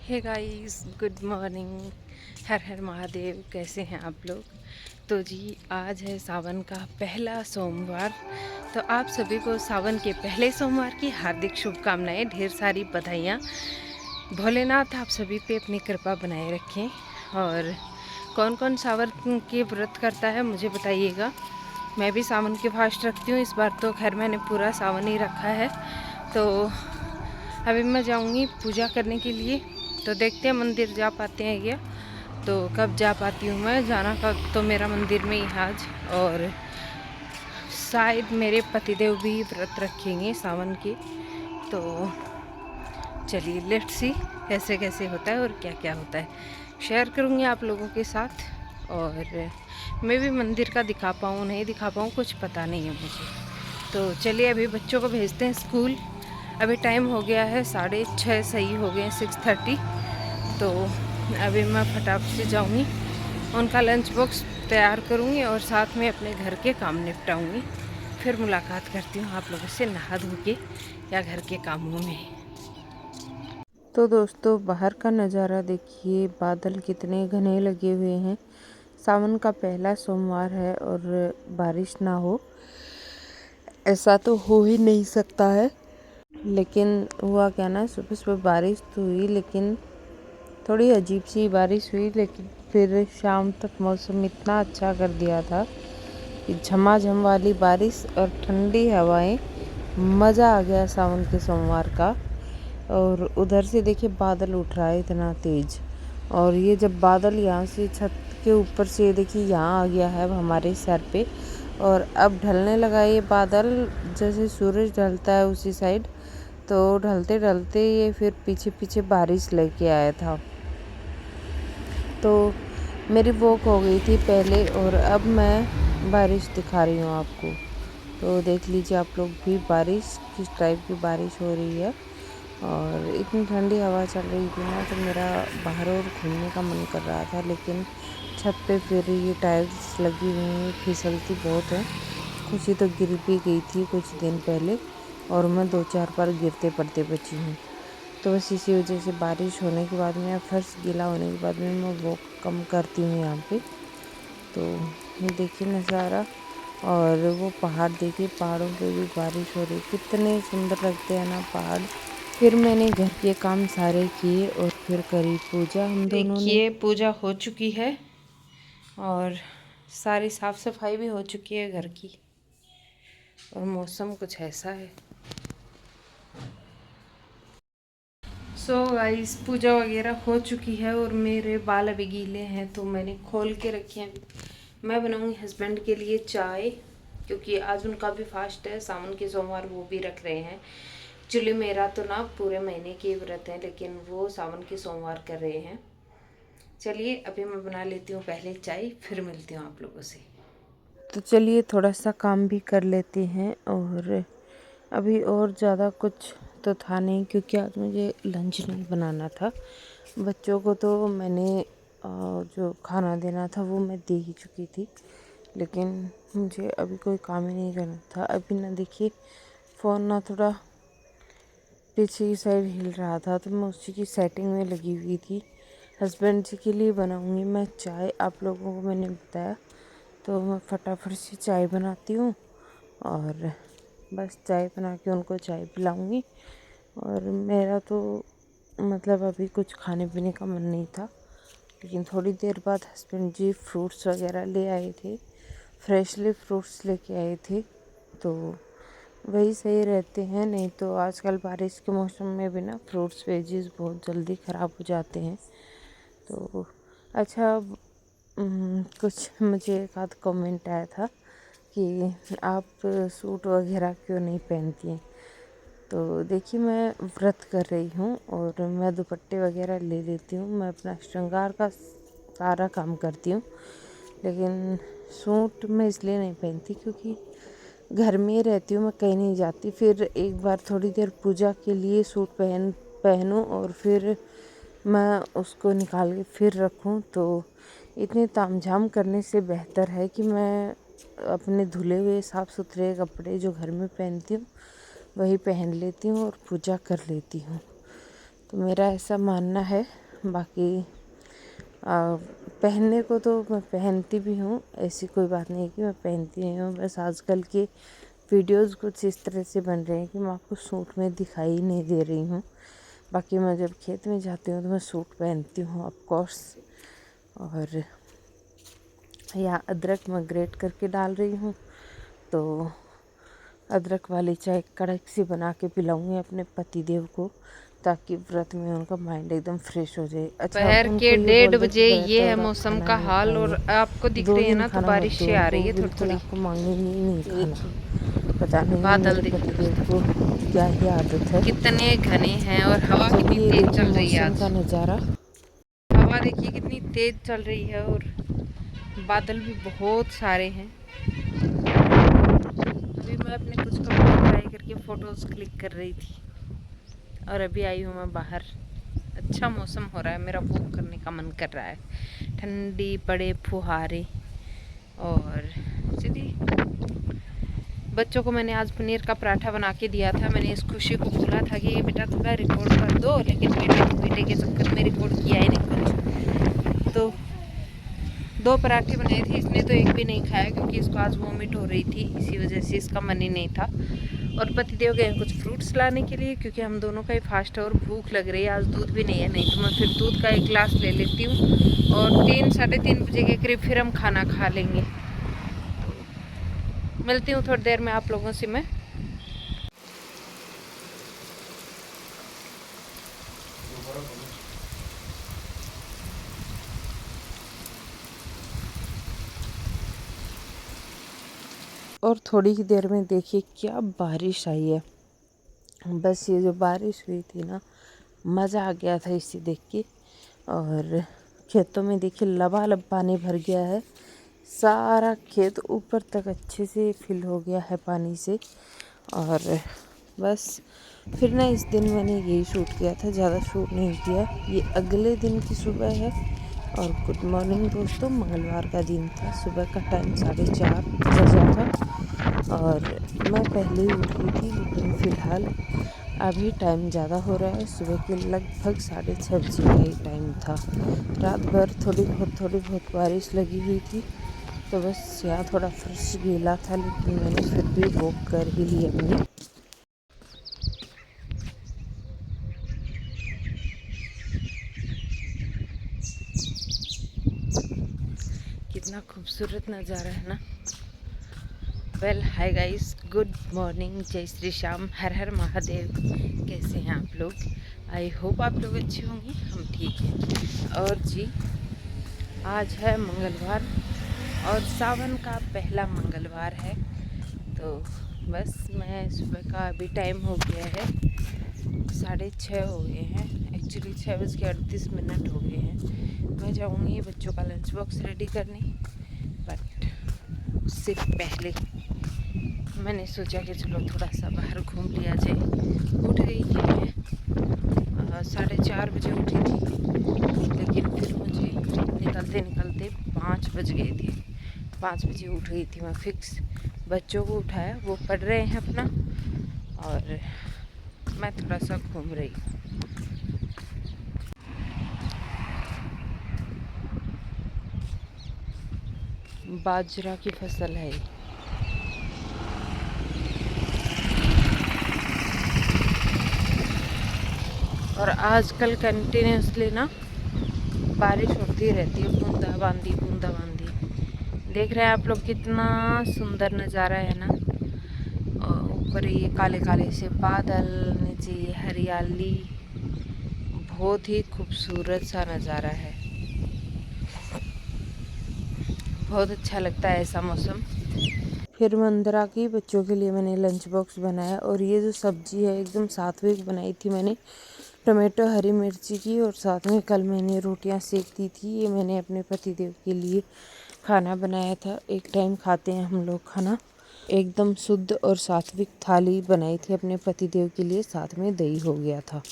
हे guys, good morning. हर हर महादेव। कैसे हैं आप लोग? तो जी, आज है सावन का पहला सोमवार। तो आप सभी को सावन के पहले सोमवार की हार्दिक शुभकामनाएं, ढेर सारी बधाइयाँ। भोलेनाथ आप सभी पे अपनी कृपा बनाए रखें। और कौन कौन सावन के व्रत करता है मुझे बताइएगा। मैं भी सावन के फास्ट रखती हूँ। इस बार तो खैर मैंने पूरा सावन ही रखा है। तो अभी मैं जाऊँगी पूजा करने के लिए। तो देखते हैं मंदिर जा पाते हैं क्या। तो कब जा पाती हूँ मैं, जाना का तो मेरा मंदिर में ही है आज। और शायद मेरे पतिदेव भी व्रत रखेंगे सावन के। तो चलिए, लेट्स सी कैसे कैसे होता है और क्या क्या होता है, शेयर करूँगी आप लोगों के साथ। और मैं भी मंदिर का दिखा पाऊँ नहीं दिखा पाऊँ कुछ पता नहीं है मुझे। तो चलिए, अभी बच्चों को भेजते हैं स्कूल। अभी टाइम हो गया है 6:30 सही हो गए, 6:30। तो अभी मैं फटाफट से जाऊंगी, उनका लंच बॉक्स तैयार करूंगी और साथ में अपने घर के काम निपटाऊंगी। फिर मुलाकात करती हूँ आप लोगों से नहा धो के या घर के कामों में। तो दोस्तों, बाहर का नज़ारा देखिए, बादल कितने घने लगे हुए हैं। सावन का पहला सोमवार है और बारिश ना हो ऐसा तो हो ही नहीं सकता है। लेकिन हुआ क्या ना, सुबह सुबह बारिश तो हुई, लेकिन थोड़ी अजीब सी बारिश हुई। लेकिन फिर शाम तक मौसम इतना अच्छा कर दिया था कि झमाझम वाली बारिश और ठंडी हवाएं, मज़ा आ गया सावन के सोमवार का। और उधर से देखिए बादल उठ रहा है इतना तेज़। और ये जब बादल यहाँ से छत के ऊपर से देखिए यहाँ आ गया है अब हमारे सर पे, और अब ढलने लगा ये बादल। जैसे सूरज ढलता है उसी साइड, तो ढलते ढलते ये फिर पीछे पीछे बारिश लेके आया था। तो मेरी वॉक हो गई थी पहले और अब मैं बारिश दिखा रही हूँ आपको। तो देख लीजिए आप लोग भी, बारिश किस टाइप की बारिश हो रही है। और इतनी ठंडी हवा चल रही थी ना, तो मेरा बाहर और घूमने का मन कर रहा था। लेकिन छत पे फिर ये टाइल्स लगी हुई हैं, फिसलती बहुत है। खुशी तो गिर भी गई थी कुछ दिन पहले, और मैं 2-4 बार गिरते पड़ते बची हूँ। तो बस इसी वजह से बारिश होने के बाद में या फर्श गीला होने के बाद में मैं वॉक कम करती हूँ यहाँ पे। तो ये देखिए नज़ारा, और वो पहाड़ देखिए, पहाड़ों पे भी बारिश हो रही, कितने सुंदर लगते हैं ना पहाड़। फिर मैंने घर के काम सारे किए और फिर करी पूजा हम दोनों ने। देखिए, पूजा हो चुकी है और सारी साफ सफाई भी हो चुकी है घर की। और मौसम कुछ ऐसा है। सो गाइस, पूजा वगैरह हो चुकी है और मेरे बाल अभी गीले हैं, तो मैंने खोल के रखे हैं। मैं बनाऊंगी हस्बैंड के लिए चाय, क्योंकि आज उनका भी फास्ट है, सावन के सोमवार वो भी रख रहे हैं। एक्चुअली मेरा तो ना पूरे महीने के व्रत है, लेकिन वो सावन के सोमवार कर रहे हैं। चलिए, अभी मैं बना लेती हूँ पहले चाय, फिर मिलती हूँ आप लोगों से। तो चलिए, थोड़ा सा काम भी कर लेते हैं। और अभी और ज़्यादा कुछ तो था नहीं, क्योंकि आज मुझे लंच नहीं बनाना था। बच्चों को तो मैंने जो खाना देना था वो मैं दे ही चुकी थी। लेकिन मुझे अभी कोई काम ही नहीं करना था। अभी ना देखिए, फ़ोन ना थोड़ा पीछे की साइड हिल रहा था, तो मैं उसी की सेटिंग में लगी हुई थी। हस्बैंड जी के लिए बनाऊंगी मैं चाय, आप लोगों को मैंने बताया। तो मैं फटाफट से चाय बनाती हूँ और बस चाय बना के उनको चाय पिलाऊंगी। और मेरा तो मतलब अभी कुछ खाने पीने का मन नहीं था, लेकिन थोड़ी देर बाद हस्बैंड जी फ्रूट्स वगैरह ले आए थे, फ्रेशली फ्रूट्स लेके आए थे। तो वही सही रहते हैं, नहीं तो आजकल बारिश के मौसम में भी ना फ्रूट्स वेजीज बहुत जल्दी ख़राब हो जाते हैं। तो अच्छा, कुछ मुझे एक आध कमेंट आया था कि आप सूट वगैरह क्यों नहीं पहनती हैं। तो देखिए, मैं व्रत कर रही हूँ और मैं दुपट्टे वगैरह ले लेती हूँ, मैं अपना श्रृंगार का सारा काम करती हूँ। लेकिन सूट मैं इसलिए नहीं पहनती क्योंकि घर में ही रहती हूँ, मैं कहीं नहीं जाती। फिर एक बार थोड़ी देर पूजा के लिए सूट पहनूँ और फिर मैं उसको निकाल के फिर रखूँ, तो इतने तामझाम करने से बेहतर है कि मैं अपने धुले हुए साफ़ सुथरे कपड़े जो घर में पहनती हूँ वही पहन लेती हूँ और पूजा कर लेती हूँ। तो मेरा ऐसा मानना है। बाकी पहनने को तो मैं पहनती भी हूँ, ऐसी कोई बात नहीं है कि मैं पहनती नहीं हूँ। बस आजकल के वीडियोस कुछ इस तरह से बन रहे हैं कि मैं आपको सूट में दिखाई नहीं दे रही हूँ। बाकी मैं जब खेत में जाती हूँ तो मैं सूट पहनती हूँ ऑफ कोर्स। और यहाँ अदरक मैं ग्रेट करके डाल रही हूँ, तो अदरक वाली चाय कड़क सी बना के पिलाऊंगी अपने पतिदेव को, ताकि व्रत में उनका माइंड एकदम फ्रेश हो जाए। अच्छा, दोपहर उनको के ये बोल 1:30 दो कि बजे व्रत ये है है और आप मौसम खाना का नहीं हाल। और खाएंगे, आपको दिख 2 रही है दिन ना, तो खाना मत बारिश दो से आ उनको, रही है थोड़ी बिल्कुल थोड़ी। आपको मांगेंगे ही नहीं ये खाना। पता नहीं बादल मेरे देखिए पतिदेव दोस्तों, को क्या ही आदत है। कितने घने हैं और हवा कितनी चलिए, तेज देखिए चल रही है मौसम आज। का नज़ारा। हवा देखिए कितनी तेज चल रही है और बादल भी बहुत सारे हैं। अभी मैं अपने कुछ कपड़े ट्राई करके फोटोज क्लिक कर रही थी और अभी आई हूँ मैं बाहर। अच्छा मौसम हो रहा है, मेरा वॉक करने का मन कर रहा है। ठंडी बड़े फुहारे। और चलिए, बच्चों को मैंने आज पनीर का पराठा बना के दिया था। मैंने इस खुशी को बोला था कि ये बेटा थोड़ा रिकॉर्ड कर दो, लेकिन बेटे के चक्कर में रिकॉर्ड किया ही नहीं कुछ। तो 2 पराठे बनाए थे, इसने तो एक भी नहीं खाया क्योंकि इसको आज वॉमिट हो रही थी, इसी वजह से इसका मन ही नहीं था। और पतिदेव गए कुछ फ्रूट्स लाने के लिए, क्योंकि हम दोनों का ही फास्ट है और भूख लग रही है। आज दूध भी नहीं है, नहीं तो मैं फिर दूध का 1 गिलास ले लेती हूँ और 3 साढ़े 3 बजे के करीब फिर हम खाना खा लेंगे। मिलती हूँ थोड़ी देर में आप लोगों से मैं। और थोड़ी ही देर में देखिए क्या बारिश आई है। बस ये जो बारिश हुई थी ना, मज़ा आ गया था इसे देख के। और खेतों में देखिए लबालब पानी भर गया है, सारा खेत ऊपर तक अच्छे से फिल हो गया है पानी से। और बस फिर ना इस दिन मैंने यही शूट किया था, ज़्यादा शूट नहीं किया। ये अगले दिन की सुबह है। और गुड मॉर्निंग दोस्तों, मंगलवार का दिन था, सुबह का टाइम 4:30 बजा था और मैं पहले ही उठ गई थी। लेकिन फ़िलहाल अभी टाइम ज़्यादा हो रहा है, सुबह के लगभग 6:30 बजे का ही टाइम था। रात भर थोड़ी बहुत बारिश लगी हुई थी, तो बस यहाँ थोड़ा फर्श गीला था, लेकिन मैंने फिर भी वॉक कर ही ली अपनी। कितना खूबसूरत नज़ारा है ना। Well hi guys, good morning, जय श्री श्याम, हर हर महादेव। कैसे हैं आप लोग? आई होप आप लोग अच्छे होंगे, हम ठीक हैं। और जी, आज है मंगलवार और सावन का पहला मंगलवार है। तो बस मैं सुबह का अभी टाइम हो गया है 6:30 हो गए हैं, एक्चुअली 6:38 हो गए हैं। मैं जाऊँगी बच्चों का लंच बॉक्स रेडी करने, बट उससे पहले मैंने सोचा कि चलो थोड़ा सा बाहर घूम लिया जाए। उठ गई थी मैं 4:30 बजे उठी थी, लेकिन फिर मुझे निकलते निकलते 5 बज गए थे। 5 बजे उठ गई थी मैं फिक्स। बच्चों को उठाया, वो पढ़ रहे हैं अपना और मैं थोड़ा सा घूम रही हूँ। बाजरा की फसल है। और आजकल कंटिन्यूसली ना बारिश होती रहती है, बूंदाबांदी बूंदाबांदी। देख रहे हैं आप लोग कितना सुंदर नज़ारा है ना। और ऊपर ये काले काले से बादल, नीचे ये हरियाली, बहुत ही खूबसूरत सा नज़ारा है। बहुत अच्छा लगता है ऐसा मौसम। फिर मैं अंदर आके बच्चों के लिए मैंने लंच बॉक्स बनाया। और ये जो सब्ज़ी है एकदम सात्विक बनाई थी मैंने, टमाटो हरी मिर्ची की, और साथ में कल मैंने रोटियां सेक दी थी। ये मैंने अपने पतिदेव के लिए खाना बनाया था। एक टाइम खाते हैं हम लोग खाना। एकदम शुद्ध और सात्विक थाली बनाई थी अपने पतिदेव के लिए, साथ में दही हो गया था।